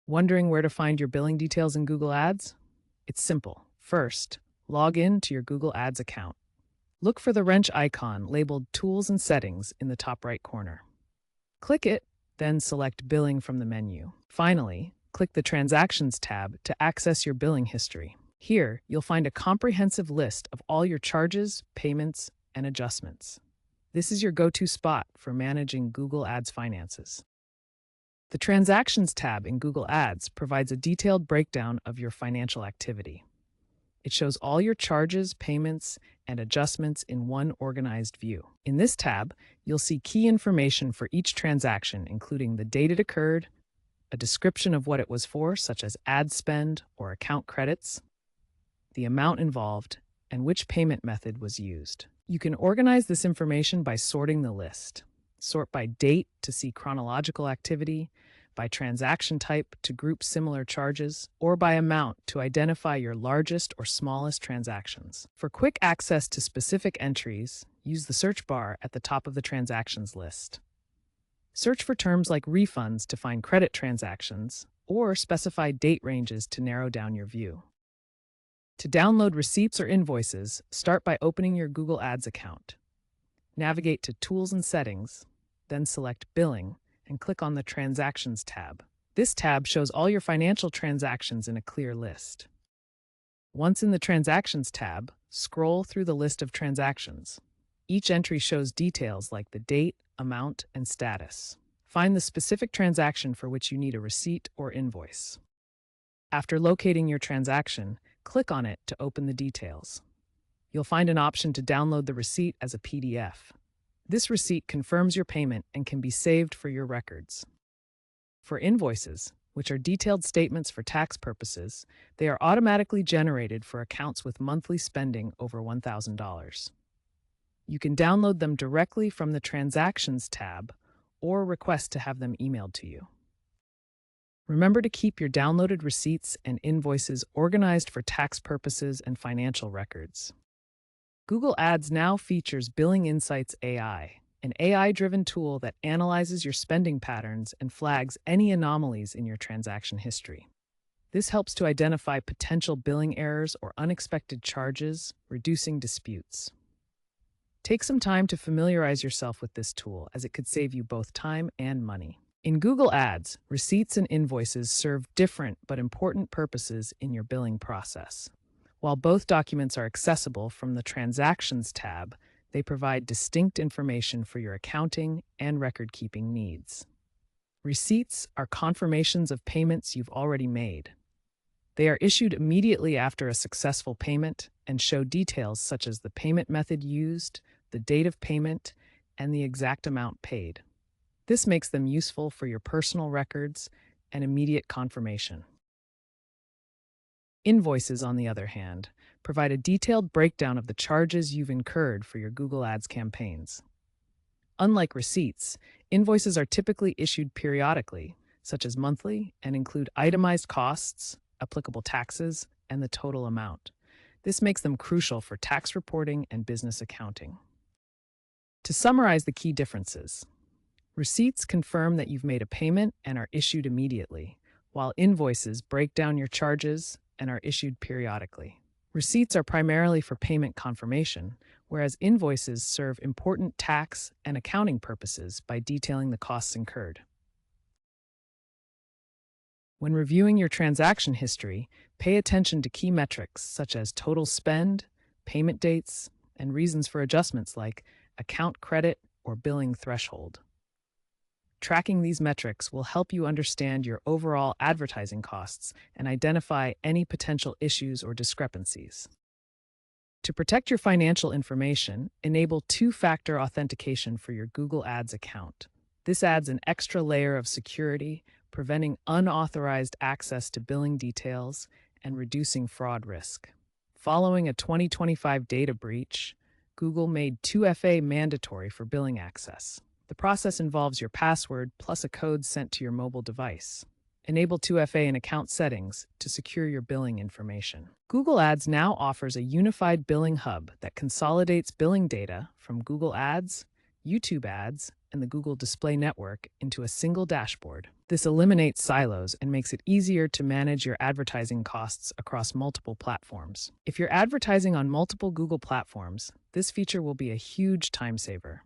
Wondering where to find your billing details in Google Ads? It's simple. First, log in to your Google Ads account. Look for the wrench icon labeled Tools and Settings in the top right corner. Click it, then select Billing from the menu. Finally, click the Transactions tab to access your billing history. Here, you'll find a comprehensive list of all your charges, payments, and adjustments. This is your go-to spot for managing Google Ads finances. The Transactions tab in Google Ads provides a detailed breakdown of your financial activity. It shows all your charges, payments, and adjustments in one organized view. In this tab, you'll see key information for each transaction, including the date it occurred, a description of what it was for, such as ad spend or account credits, the amount involved, and which payment method was used. You can organize this information by sorting the list. Sort by date to see chronological activity, by transaction type to group similar charges, or by amount to identify your largest or smallest transactions. For quick access to specific entries, use the search bar at the top of the transactions list. Search for terms like refunds to find credit transactions, or specify date ranges to narrow down your view. To download receipts or invoices, start by opening your Google Ads account. Navigate to Tools and Settings, then select Billing, and click on the Transactions tab. This tab shows all your financial transactions in a clear list. Once in the Transactions tab, scroll through the list of transactions. Each entry shows details like the date, amount, and status. Find the specific transaction for which you need a receipt or invoice. After locating your transaction, click on it to open the details. You'll find an option to download the receipt as a PDF. This receipt confirms your payment and can be saved for your records. For invoices, which are detailed statements for tax purposes, they are automatically generated for accounts with monthly spending over $1,000. You can download them directly from the Transactions tab or request to have them emailed to you. Remember to keep your downloaded receipts and invoices organized for tax purposes and financial records. Google Ads now features Billing Insights AI, an AI-driven tool that analyzes your spending patterns and flags any anomalies in your transaction history. This helps to identify potential billing errors or unexpected charges, reducing disputes. Take some time to familiarize yourself with this tool, as it could save you both time and money. In Google Ads, receipts and invoices serve different but important purposes in your billing process. While both documents are accessible from the Transactions tab, they provide distinct information for your accounting and record-keeping needs. Receipts are confirmations of payments you've already made. They are issued immediately after a successful payment and show details such as the payment method used, the date of payment, and the exact amount paid. This makes them useful for your personal records and immediate confirmation. Invoices, on the other hand, provide a detailed breakdown of the charges you've incurred for your Google Ads campaigns. Unlike receipts, invoices are typically issued periodically, such as monthly, and include itemized costs, applicable taxes, and the total amount. This makes them crucial for tax reporting and business accounting. To summarize the key differences, receipts confirm that you've made a payment and are issued immediately, while invoices break down your charges and are issued periodically. Receipts are primarily for payment confirmation, whereas invoices serve important tax and accounting purposes by detailing the costs incurred. When reviewing your transaction history, pay attention to key metrics such as total spend, payment dates, and reasons for adjustments like account credit or billing threshold. Tracking these metrics will help you understand your overall advertising costs and identify any potential issues or discrepancies. To protect your financial information, enable two-factor authentication for your Google Ads account. This adds an extra layer of security, preventing unauthorized access to billing details and reducing fraud risk. Following a 2025 data breach, Google made 2FA mandatory for billing access. The process involves your password plus a code sent to your mobile device. Enable 2FA in account settings to secure your billing information. Google Ads now offers a unified billing hub that consolidates billing data from Google Ads, YouTube ads, and the Google Display Network into a single dashboard. This eliminates silos and makes it easier to manage your advertising costs across multiple platforms. If you're advertising on multiple Google platforms, this feature will be a huge time saver.